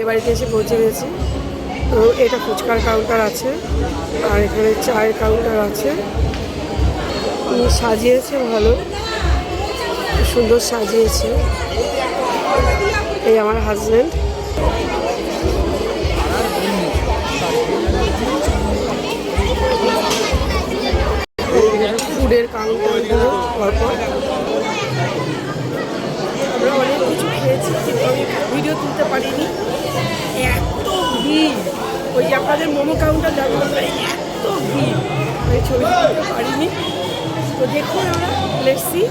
বাড়িতে এসে পৌঁছে গেছি। তো এটা ফুচকার কাউন্টার আছে, আর এখানে চায়ের কাউন্টার আছে। সাজিয়েছে ভালো, সুন্দর সাজিয়েছে। এই আমার হাজব্যান্ড। ফুডের কাউন্টারগুলো পরপর। আমরা অনেক কিছু খেয়েছি, কিন্তু আমি ভিডিও তুলতে পারিনি, এত ভিড়। ওই যে আপনাদের মোমো কাউন্টার যাবো, এত ভিড়, আমি ছবি তুলতে পারিনি। তো দেখুন, আমরা লেটস সি।